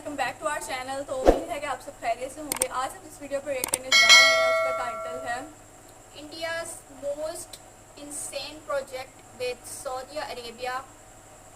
Welcome back to our channel. तो उम्मीद है कि आप सब खैरियत से होंगे। आज हम जिस वीडियो पर रिएक्ट करने जा रहे हैं उसका टाइटल है India's most insane project with Saudi Arabia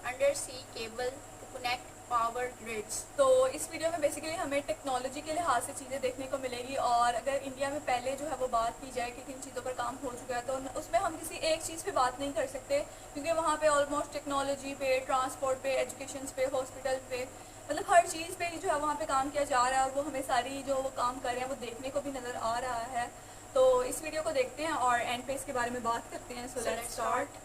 undersea cable to connect power grids। तो इस वीडियो में बेसिकली हमें टेक्नोलॉजी के लिहाज से चीज़ें देखने को मिलेगी और अगर इंडिया में पहले जो है वो बात की जाए कि किन चीज़ों पर काम हो चुका है तो उसमें हम किसी एक चीज़ पे बात नहीं कर सकते, क्योंकि वहाँ पे ऑलमोस्ट टेक्नोलॉजी पे, ट्रांसपोर्ट पे, एजुकेशन पे, हॉस्पिटल पे, मतलब हर चीज़ पे जो है वहाँ पे काम किया जा रहा है और वो हमें सारी जो वो काम कर रहे हैं वो देखने को भी नज़र आ रहा है। तो इस वीडियो को देखते हैं और एंड पे इसके बारे में बात करते हैं। So let's start.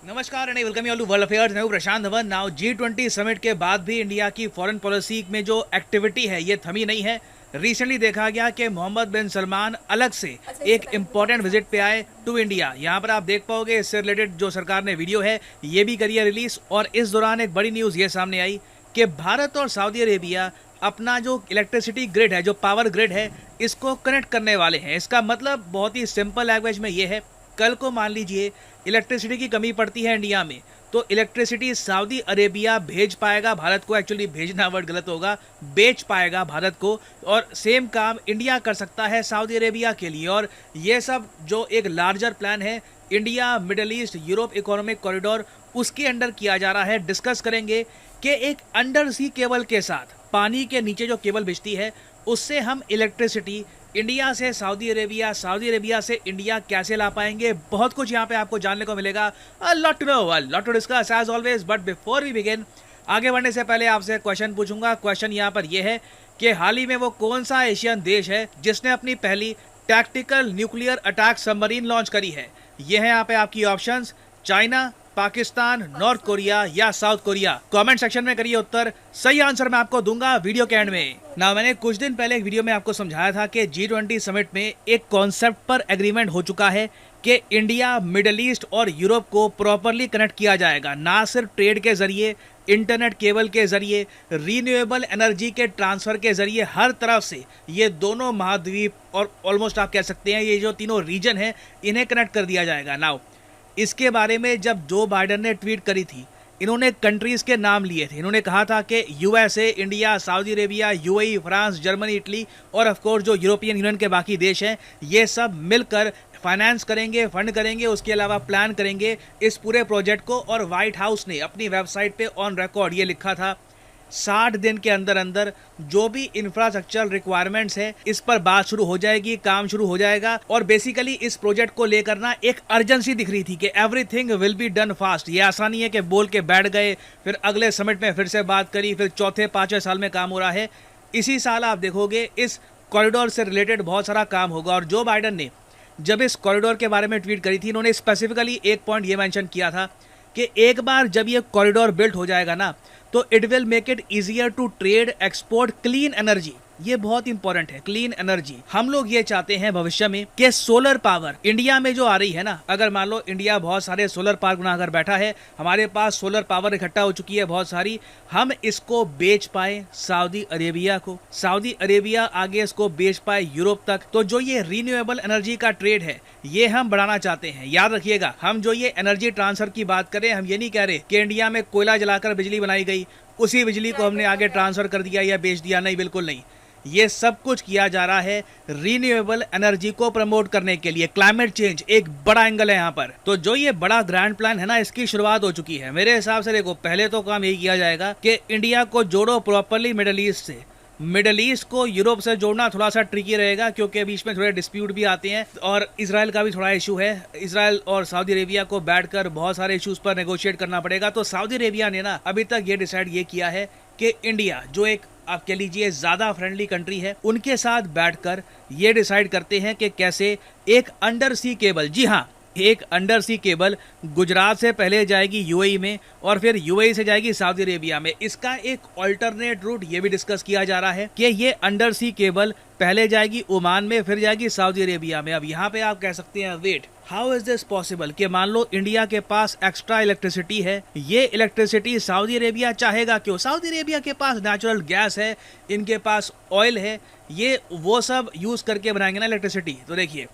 नमस्कार and welcome you all to world affairs. मैं हूं प्रशांत धवन। नाउ G20 समिट के बाद भी इंडिया की फॉरेन पॉलिसी में जो एक्टिविटी है ये थमी नहीं है। रिसेंटली देखा गया कि मोहम्मद बिन सलमान अलग से एक इम्पोर्टेंट विजिट पे आए टू इंडिया। यहाँ पर आप देख पाओगे इससे रिलेटेड जो सरकार ने वीडियो है ये भी करी है रिलीज। और इस दौरान एक बड़ी न्यूज़ ये सामने आई कि भारत और सऊदी अरेबिया अपना जो इलेक्ट्रिसिटी ग्रिड है, जो पावर ग्रिड है, इसको कनेक्ट करने वाले हैं। इसका मतलब बहुत ही सिंपल लैंग्वेज में ये है, कल को मान लीजिए इलेक्ट्रिसिटी की कमी पड़ती है इंडिया में तो इलेक्ट्रिसिटी सऊदी अरेबिया भेज पाएगा भारत को। एक्चुअली भेजना वर्ड गलत होगा, बेच पाएगा भारत को। और सेम काम इंडिया कर सकता है सऊदी अरेबिया के लिए। और ये सब जो एक लार्जर प्लान है India middle east Europe economic corridor, उसके अंडर किया जा रहा है। डिस्कस करेंगे कि एक अंडर सी केबल के साथ, पानी के नीचे जो केबल भिजती है उससे हम इलेक्ट्रिसिटी इंडिया से सऊदी अरेबिया, सऊदी अरेबिया से इंडिया कैसे ला पाएंगे। बहुत कुछ यहाँ पे आपको जानने को मिलेगा। Lot to know, lot to discuss as always. But before we begin, आगे बढ़ने से पहले आपसे क्वेश्चन पूछूंगा। क्वेश्चन यहाँ पर यह है कि हाल ही में वो कौन सा एशियन देश है जिसने अपनी पहली tactical nuclear attack submarine launch करी है। ये है यहाँ पे आपकी options, China, Pakistan, north Korea या साउथ कोरिया। कमेंट सेक्शन में करिए उत्तर। सही आंसर मैं आपको दूंगा वीडियो के एंड में। ना मैंने कुछ दिन पहले एक वीडियो में आपको समझाया था कि G20 समिट में एक कॉन्सेप्ट पर एग्रीमेंट हो चुका है कि इंडिया मिडल ईस्ट और यूरोप को प्रॉपरली कनेक्ट किया जाएगा, ना सिर्फ ट्रेड के जरिए, इंटरनेट केबल के जरिए, रीन्यूएबल एनर्जी के ट्रांसफर के जरिए, हर तरफ से ये दोनों महाद्वीप और ऑलमोस्ट आप कह सकते हैं ये जो तीनों रीजन है इन्हें कनेक्ट कर दिया जाएगा। नाउ इसके बारे में जब जो बाइडन ने ट्वीट करी थी, इन्होंने कंट्रीज के नाम लिए थे। इन्होंने कहा था कि USA, India, Saudi Arabia, UAE, France, Germany, Italy और ऑफ कोर्स जो यूरोपियन यूनियन के बाकी देश हैं, ये सब मिलकर फाइनेंस करेंगे, फंड करेंगे, उसके अलावा प्लान करेंगे इस पूरे प्रोजेक्ट को। और व्हाइट हाउस ने अपनी वेबसाइट पे ऑन रिकॉर्ड ये लिखा था 60 दिन के अंदर अंदर जो भी इंफ्रास्ट्रक्चर रिक्वायरमेंट्स है इस पर बात शुरू हो जाएगी, काम शुरू हो जाएगा। और बेसिकली इस प्रोजेक्ट को लेकर ना एक अर्जेंसी दिख रही थी कि everything will be done fast. ये आसानी है कि बोल के बैठ गए, फिर अगले समिट में फिर से बात करी, फिर चौथे पांचवें साल में काम हो रहा है। इसी साल आप देखोगे इस कॉरिडोर से रिलेटेड बहुत सारा काम होगा। और जो बाइडन ने जब इस कॉरिडोर के बारे में ट्वीट करी थी, इन्होंने स्पेसिफिकली एक पॉइंट ये मेंशन किया था कि एक बार जब ये कॉरिडोर बिल्ट हो जाएगा ना तो it will make it easier to trade, export clean energy. ये बहुत इंपॉर्टेंट है, क्लीन एनर्जी। हम लोग ये चाहते हैं भविष्य में कि सोलर पावर इंडिया में जो आ रही है ना, अगर मान लो इंडिया बहुत सारे सोलर पार्क बनाकर बैठा है, हमारे पास सोलर पावर इकट्ठा हो चुकी है बहुत सारी, हम इसको बेच पाए सऊदी अरेबिया को, सऊदी अरेबिया आगे इसको बेच पाए यूरोप तक। तो जो ये रीन्यूएबल एनर्जी का ट्रेड है ये हम बढ़ाना चाहते हैं। याद रखिएगा, हम जो ये एनर्जी ट्रांसफर की बात करें, हम ये नहीं कह रहे कि इंडिया में कोयला जलाकर बिजली बनाई गई, उसी बिजली को हमने आगे ट्रांसफर कर दिया या बेच दिया। नहीं, बिल्कुल नहीं। ये सब कुछ किया जा रहा है रीन्यूएबल एनर्जी को प्रमोट करने के लिए। क्लाइमेट चेंज एक बड़ा एंगल है यहाँ पर। तो जो ये बड़ा ग्रैंड प्लान है ना, इसकी शुरुआत हो चुकी है। मेरे हिसाब से देखो, पहले तो काम यही किया जाएगा कि इंडिया को जोड़ो प्रॉपरली मिडल ईस्ट से। मिडल ईस्ट को यूरोप से जोड़ना थोड़ा सा ट्रिकी रहेगा क्योंकि बीच में थोड़े डिस्प्यूट भी आते हैं और इजराइल का भी थोड़ा इशू है। इजराइल और सऊदी अरेबिया को बैठकर बहुत सारे इश्यूज पर नेगोशिएट करना पड़ेगा। तो सऊदी अरेबिया ने ना अभी तक ये डिसाइड ये किया है कि इंडिया जो एक आप कह लीजिए ज्यादा फ्रेंडली कंट्री है, उनके साथ बैठकर ये डिसाइड करते हैं कि कैसे एक अंडर सी केबल, जी हाँ, एक अंडर सी केबल गुजरात से पहले जाएगी यूएई में और फिर यूएई से जाएगी सऊदी अरेबिया में। इसका एक ऑल्टरनेट रूट ये भी डिस्कस किया जा रहा है कि ये अंडर सी केबल पहले जाएगी ओमान में, फिर जाएगी सऊदी अरेबिया में। अब यहाँ पे आप कह सकते हैं wait, how is this possible कि मान लो इंडिया के पास एक्स्ट्रा इलेक्ट्रिसिटी है, ये इलेक्ट्रिसिटी सऊदी अरेबिया चाहेगा क्यों? सऊदी अरेबिया के पास नेचुरल गैस है, इनके पास ऑयल है, ये वो सब यूज करके बनाएंगे ना इलेक्ट्रिसिटी। तो देखिए,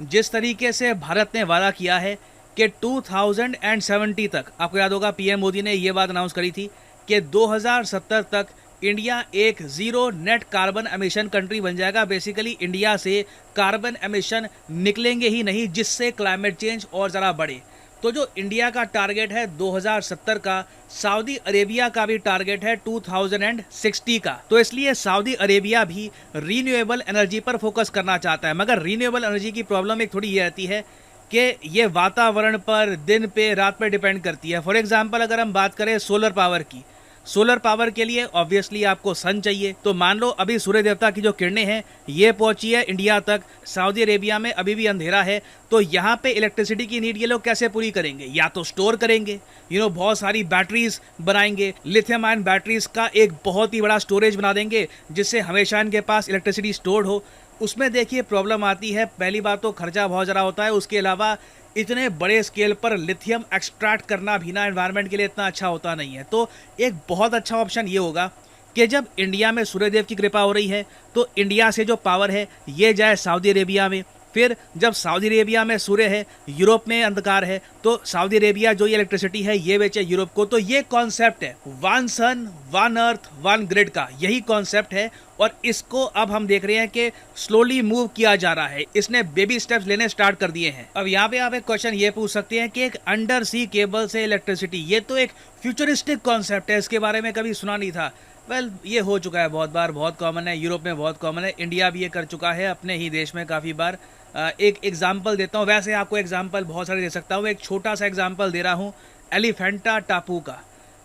जिस तरीके से भारत ने वादा किया है कि 2070 तक, आपको याद होगा पीएम मोदी ने ये बात अनाउंस करी थी कि 2070 तक इंडिया एक zero net carbon emission country बन जाएगा। बेसिकली इंडिया से कार्बन एमिशन निकलेंगे ही नहीं, जिससे क्लाइमेट चेंज और ज़रा बढ़े। तो जो इंडिया का टारगेट है 2070 का, सऊदी अरेबिया का भी टारगेट है 2060 का। तो इसलिए सऊदी अरेबिया भी रीन्यूएबल एनर्जी पर फोकस करना चाहता है। मगर रीन्यूएबल एनर्जी की प्रॉब्लम एक थोड़ी ये रहती है कि ये वातावरण पर, दिन पे, रात पे डिपेंड करती है। फॉर एग्जांपल अगर हम बात करें सोलर पावर की, सोलर पावर के लिए ऑब्वियसली आपको सन चाहिए। तो मान लो अभी सूर्य देवता की जो किरणें हैं ये पहुंची है इंडिया तक, सऊदी अरेबिया में अभी भी अंधेरा है, तो यहाँ पे इलेक्ट्रिसिटी की नीड ये लोग कैसे पूरी करेंगे? या तो स्टोर करेंगे, बहुत सारी बैटरीज बनाएंगे, लिथियम आयन बैटरीज का एक बहुत ही बड़ा स्टोरेज बना देंगे जिससे हमेशा इनके पास इलेक्ट्रिसिटी स्टोर्ड हो। उसमें देखिए प्रॉब्लम आती है, पहली बात तो खर्चा बहुत ज़्यादा होता है, उसके अलावा इतने बड़े स्केल पर लिथियम एक्सट्रैक्ट करना भी ना एनवायरनमेंट के लिए इतना अच्छा होता नहीं है। तो एक बहुत अच्छा ऑप्शन ये होगा कि जब इंडिया में सूर्यदेव की कृपा हो रही है तो इंडिया से जो पावर है ये जाए सऊदी अरेबिया में। फिर जब सऊदी अरेबिया में सूर्य है, यूरोप में अंधकार है, तो सऊदी अरेबिया जो ये इलेक्ट्रिसिटी है ये बेचे यूरोप को। तो ये कॉन्सेप्ट है one sun one earth one grid का, यही कॉन्सेप्ट है और इसको अब हम देख रहे हैं कि स्लोली मूव किया जा रहा है। इसने बेबी स्टेप्स लेने स्टार्ट कर दिए हैं। अब यहाँ पे आप एक क्वेश्चन ये पूछ सकते हैं कि एक अंडर सी केबल से इलेक्ट्रिसिटी, ये तो एक फ्यूचरिस्टिक कॉन्सेप्ट है, इसके बारे में कभी सुना नहीं था। वेल, ये हो चुका है बहुत बार, बहुत कॉमन है, यूरोप में बहुत कॉमन है, इंडिया भी ये कर चुका है अपने ही देश में काफ़ी बार। एक एग्जाम्पल देता हूँ, वैसे आपको एग्जाम्पल बहुत सारे दे सकता हूँ, एक छोटा सा एग्जाम्पल दे रहा हूँ एलिफेंटा टापू का।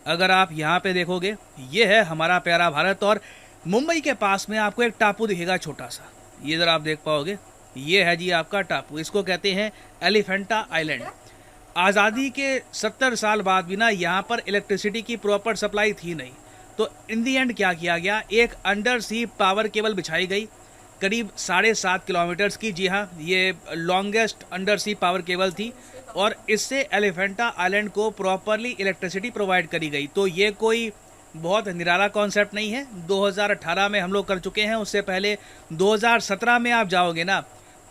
अगर आप यहाँ पे देखोगे, ये है हमारा प्यारा भारत और मुंबई के पास में आपको एक टापू दिखेगा छोटा सा, ये ज़रा आप देख पाओगे, ये है जी आपका टापू, इसको कहते हैं एलिफेंटा आइलैंड। आज़ादी के 70 साल बाद भी ना यहाँ पर इलेक्ट्रिसिटी की प्रॉपर सप्लाई थी नहीं, तो इन दी एंड क्या किया गया, एक अंडर सी पावर केबल बिछाई गई करीब 7.5 किलोमीटर्स की। जी हाँ, ये लॉन्गेस्ट अंडर सी पावर केबल थी और इससे एलिफेंटा आइलैंड को प्रॉपरली इलेक्ट्रिसिटी प्रोवाइड करी गई। तो ये कोई बहुत निराला कॉन्सेप्ट नहीं है, 2018 में हम लोग कर चुके हैं, उससे पहले 2017 में आप जाओगे ना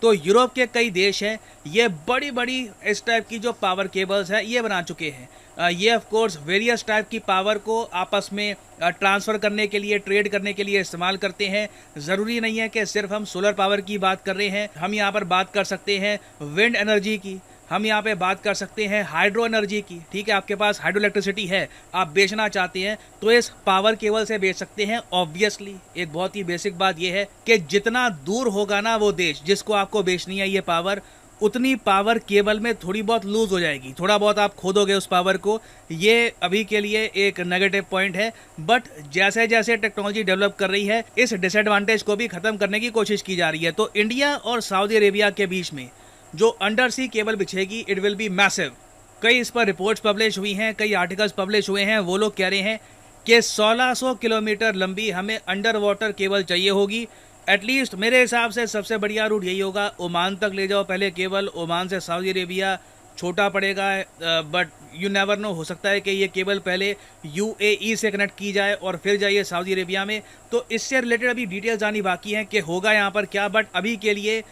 तो यूरोप के कई देश हैं ये बड़ी बड़ी इस टाइप की जो पावर केबल्स है ये बना चुके हैं। ये ऑफ कोर्स वेरियस टाइप की पावर को आपस में ट्रांसफ़र करने के लिए, ट्रेड करने के लिए इस्तेमाल करते हैं। ज़रूरी नहीं है कि सिर्फ हम सोलर पावर की बात कर रहे हैं, हम यहाँ पर बात कर सकते हैं विंड एनर्जी की, हम यहाँ पे बात कर सकते हैं हाइड्रो एनर्जी की। ठीक है, आपके पास हाइड्रो इलेक्ट्रिसिटी है, आप बेचना चाहते हैं तो इस पावर केबल से बेच सकते हैं। ऑब्वियसली एक बहुत ही बेसिक बात यह है कि जितना दूर होगा ना वो देश जिसको आपको बेचनी है ये पावर, उतनी पावर केबल में थोड़ी बहुत लूज हो जाएगी, थोड़ा बहुत आप खोदोगे उस पावर को। ये अभी के लिए एक नेगेटिव पॉइंट है, बट जैसे जैसे टेक्नोलॉजी डेवलप कर रही है इस डिसएडवांटेज को भी खत्म करने की कोशिश की जा रही है। तो इंडिया और सऊदी अरेबिया के बीच में जो अंडर सी केबल बिछेगी इट विल बी मैसिव। कई इस पर रिपोर्ट्स पब्लिश हुई हैं, कई आर्टिकल्स पब्लिश हुए हैं, वो लोग कह रहे हैं कि 1600 किलोमीटर लंबी हमें अंडर वाटर केबल चाहिए होगी एटलीस्ट। मेरे हिसाब से सबसे बढ़िया रूट यही होगा, ओमान तक ले जाओ पहले केबल, ओमान से सऊदी अरेबिया छोटा पड़ेगा बट यू नेवर नो, हो सकता है कि ये केबल पहले UAE से कनेक्ट की जाए और फिर जाइए सऊदी अरेबिया में। तो इससे रिलेटेड अभी डिटेल्स आनी बाकी हैं कि होगा यहाँ पर क्या, बट अभी के लिए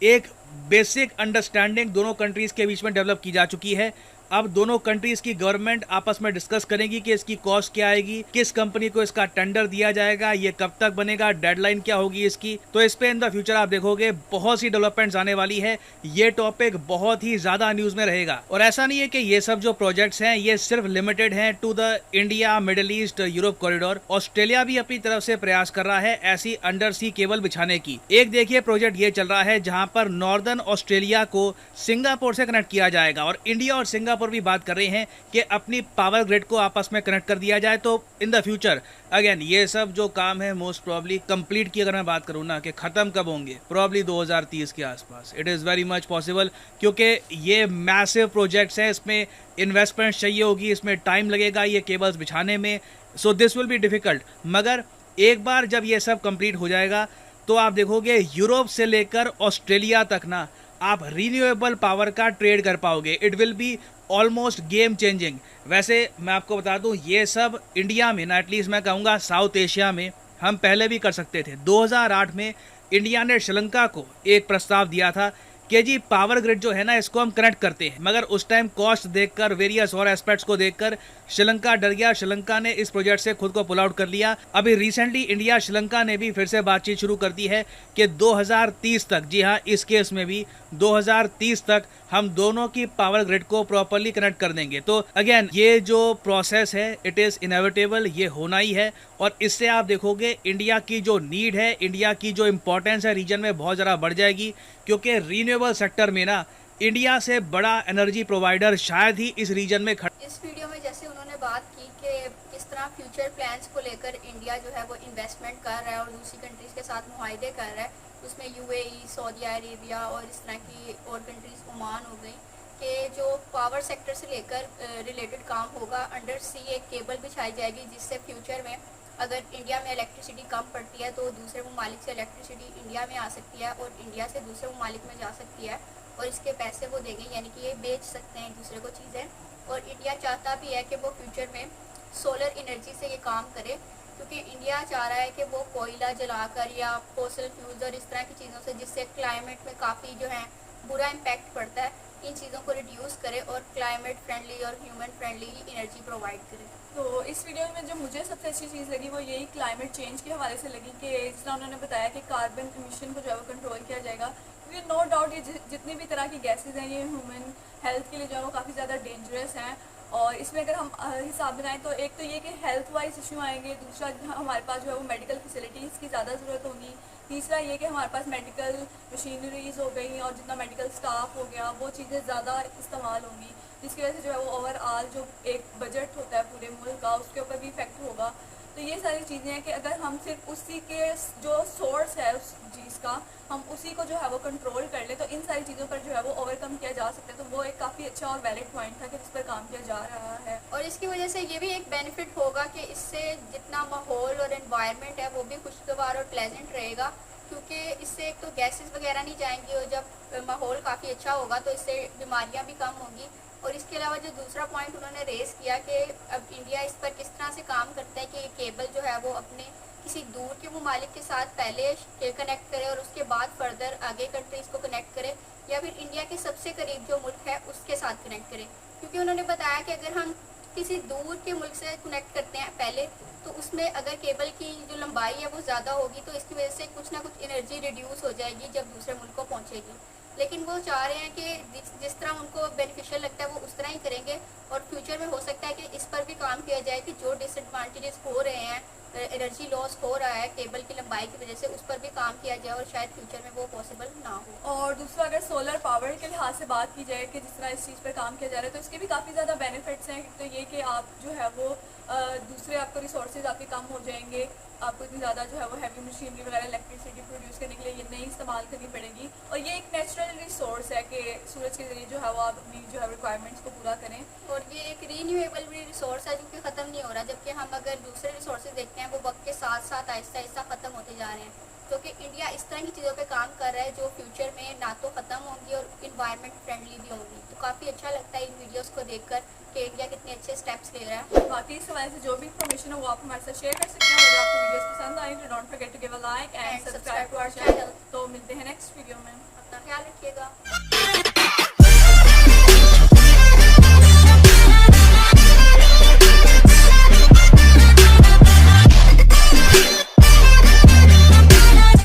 एक बेसिक अंडरस्टैंडिंग दोनों कंट्रीज़ के बीच में डेवलप की जा चुकी है। अब दोनों कंट्रीज की गवर्नमेंट आपस में डिस्कस करेंगी कि इसकी कॉस्ट क्या आएगी, किस कंपनी को इसका टेंडर दिया जाएगा, ये कब तक बनेगा, डेडलाइन क्या होगी इसकी। तो इस पे इन द फ्यूचर आप देखोगे बहुत सी डेवलपमेंट्स आने वाली है। ये टॉपिक बहुत ही ज्यादा न्यूज में रहेगा और ऐसा नहीं है कि ये सब जो प्रोजेक्ट्स हैं ये सिर्फ लिमिटेड हैं to the India Middle East Europe corridor. Australia भी अपनी तरफ से प्रयास कर रहा है ऐसी अंडर सी केबल बिछाने की। एक देखिए प्रोजेक्ट ये चल रहा है जहां पर नॉर्दर्न ऑस्ट्रेलिया को सिंगापुर से कनेक्ट किया जाएगा और इंडिया और सिंगापुर भी बात कर रहे हैं कि अपनी पावर ग्रिड को आपस में कनेक्ट कर दिया जाए। तो इन द फ्यूचर अगेन ये सब जो काम है मोस्ट प्रॉब्ली कंप्लीट की अगर मैं बात करूं ना कि खत्म कब होंगे, प्रॉब्ली 2030 के आसपास। It is very much possible क्योंकि ये मैसिव प्रोजेक्ट्स हैं, इसमें इन्वेस्टमेंट चाहिए होगी, इसमें टाइम लगेगा ये केबल्स बिछाने में। So this will be difficult. मगर एक बार जब ये सब कंप्लीट हो जाएगा तो आप देखोगे यूरोप से लेकर ऑस्ट्रेलिया तक ना आप रीन्यूएबल पावर का ट्रेड कर पाओगे। It will be almost game changing. वैसे मैं आपको बता दूं ये सब इंडिया में ना, एटलीस्ट मैं कहूँगा साउथ एशिया में हम पहले भी कर सकते थे। 2008 में इंडिया ने श्रीलंका को एक प्रस्ताव दिया था कि जी पावर ग्रिड जो है ना इसको हम कनेक्ट करते हैं, मगर उस टाइम कॉस्ट देखकर, वेरियस और एस्पेक्ट्स को देखकर श्रीलंका डर गया। श्रीलंका ने इस प्रोजेक्ट से खुद को पुल आउट कर लिया। अभी रिसेंटली इंडिया श्रीलंका ने भी फिर से बातचीत शुरू कर दी है कि 2030 तक, जी हाँ इस केस में भी 2030 तक हम दोनों की पावर ग्रिड को प्रॉपरली कनेक्ट कर देंगे। तो अगेन ये जो प्रोसेस है इट इज इनएविटेबल, ये होना ही है। और इससे आप देखोगे इंडिया की जो नीड है, इंडिया की जो इंपॉर्टेंस है रीजन में बहुत ज़्यादा बढ़ जाएगी, क्योंकि रीन्यूएबल सेक्टर में ना इंडिया से बड़ा एनर्जी प्रोवाइडर शायद ही इस रीजन में इस वीडियो में जैसे उन्होंने बात की कि किस तरह फ्यूचर प्लान्स को लेकर इंडिया जो है वो इन्वेस्टमेंट कर रहा है और दूसरी कंट्रीज़ के साथ मुआहदे कर रहा है, उसमें यूएई, सऊदी अरेबिया और इस तरह की और कंट्रीज़ ओमान हो गई कि जो पावर सेक्टर से लेकर रिलेटेड काम होगा, अंडर सी एक केबल बिछाई जाएगी जिससे फ्यूचर में अगर इंडिया में इलेक्ट्रिसिटी कम पड़ती है तो दूसरे ममालिक से इलेक्ट्रिसिटी इंडिया में आ सकती है और इंडिया से दूसरे ममालिक में जा सकती है और इसके पैसे वो देंगे, यानी कि ये बेच सकते हैं एक दूसरे को चीज़ें। और इंडिया चाहता भी है कि वो फ्यूचर में सोलर एनर्जी से ये काम करे, क्योंकि इंडिया चाह रहा है कि वो कोयला जलाकर या फॉसिल फ्यूल्स और इस तरह की चीज़ों से जिससे क्लाइमेट में काफ़ी जो है बुरा इम्पैक्ट पड़ता है, इन चीज़ों को रिड्यूस करे और क्लाइमेट फ्रेंडली और ह्यूमन फ्रेंडली एनर्जी प्रोवाइड करे। तो इस वीडियो में जो मुझे सबसे अच्छी चीज़ लगी वो यही क्लाइमेट चेंज के हवाले से लगी कि जिस तरह उन्होंने बताया कि कार्बन एमिशन को जो है वो कंट्रोल किया जाएगा, क्योंकि नो डाउट ये जितनी भी तरह की गैसेज हैं ये ह्यूमन हेल्थ के लिए जो है वो काफ़ी ज़्यादा डेंजरस हैं। और इसमें अगर हम हिसाब बनाएं तो एक तो ये कि हेल्थ वाइज इशू आएंगे, दूसरा हमारे पास जो है वो मेडिकल फैसिलिटीज़ की ज़्यादा ज़रूरत होगी, तीसरा ये कि हमारे पास मेडिकल मशीनरीज हो गई और जितना मेडिकल स्टाफ हो गया वो चीज़ें ज़्यादा इस्तेमाल होंगी, जिसकी वजह से जो है वो ओवरऑल जो एक बजट होता है पूरे मुल्क का उसके ऊपर भी इफेक्ट होगा। तो ये सारी चीज़ें हैं कि अगर हम सिर्फ उसी के जो सोर्स है उस चीज़ का हम उसी को जो है वो कंट्रोल कर ले तो इन सारी चीज़ों पर जो है वो ओवरकम किया जा सकता है। तो वो एक काफ़ी अच्छा और वैलिड पॉइंट था कि जिस पर काम किया जा रहा है। और इसकी वजह से ये भी एक बेनिफिट होगा कि इससे जितना माहौल और एनवायरनमेंट है वो भी खुशगवार और प्लेजेंट रहेगा, क्योंकि इससे एक तो गैसेस वगैरह नहीं जाएंगी और जब माहौल काफ़ी अच्छा होगा तो इससे बीमारियां भी कम होंगी। और इसके अलावा जो दूसरा पॉइंट उन्होंने रेस किया कि अब इंडिया इस पर किस तरह से काम करता है कि केबल जो है वो अपने किसी दूर के ममालिक के साथ पहले कनेक्ट करे और उसके बाद फर्दर आगे कंट्रीज़ को कनेक्ट करे, या फिर इंडिया के सबसे करीब जो मुल्क है उसके साथ कनेक्ट करे। क्योंकि उन्होंने बताया कि अगर हम किसी दूर के मुल्क से कनेक्ट करते हैं पहले तो उसमें अगर केबल की जो लंबाई है वो ज़्यादा होगी तो इसकी वजह से कुछ ना कुछ एनर्जी रिड्यूस हो जाएगी जब दूसरे मुल्क को पहुँचेगी। लेकिन वो चाह रहे हैं कि जिस तरह उनको बेनिफिशियल लगता है वो उस तरह ही करेंगे और फ्यूचर में हो सकता है कि इस पर भी काम किया जाए कि जो डिसएडवांटेजेस हो रहे हैं, एनर्जी लॉस हो रहा है केबल की लंबाई की वजह से, उस पर भी काम किया जाए और शायद फ्यूचर में वो पॉसिबल ना हो। और दूसरा अगर सोलर पावर के लिहाज से बात की जाए कि जिस तरह इस चीज़ पर काम किया जा रहा है तो इसके भी काफ़ी ज़्यादा बेनिफिट्स हैं। तो ये कि आप जो है वो दूसरे आपको रिसोर्सेज आपके कम हो जाएंगे, आपको इतनी ज़्यादा जो है वो हैवी मशीनरी वगैरह इलेक्ट्रिसिटी प्रोड्यूस करने के लिए ये नहीं इस्तेमाल करनी पड़ेगी। और ये एक नेचुरल रिसोर्स है कि सूरज के ज़रिए जो है वो आप अपनी जो है रिक्वायरमेंट्स को पूरा करें। और ये एक रीन्यूएबल भी रिसोर्स है जो कि ख़त्म नहीं हो रहा, जबकि हम अगर दूसरे रिसोर्सेज देखते हैं वो वक्त के साथ साथ आहिस्ता आहिस्ता ख़त्म होते जा रहे हैं, क्योंकि इंडिया इस तरह की चीज़ों पे काम कर रहा है जो फ्यूचर में ना तो ख़त्म होंगी और इन्वायरमेंट फ्रेंडली भी होंगी। तो काफ़ी अच्छा लगता है इन वीडियोस को देखकर कि इंडिया कितने अच्छे स्टेप्स ले रहा है। बाकी इस हवाले से जो भी इन्फॉर्मेशन है वो आप हमारे साथ शेयर कर सकते हैं। अगर आपको वीडियोस पसंद आई तो don't forget to give a like and subscribe to our channel. तो मिलते हैं नेक्स्ट वीडियो में, अपना ख्याल रखिएगा।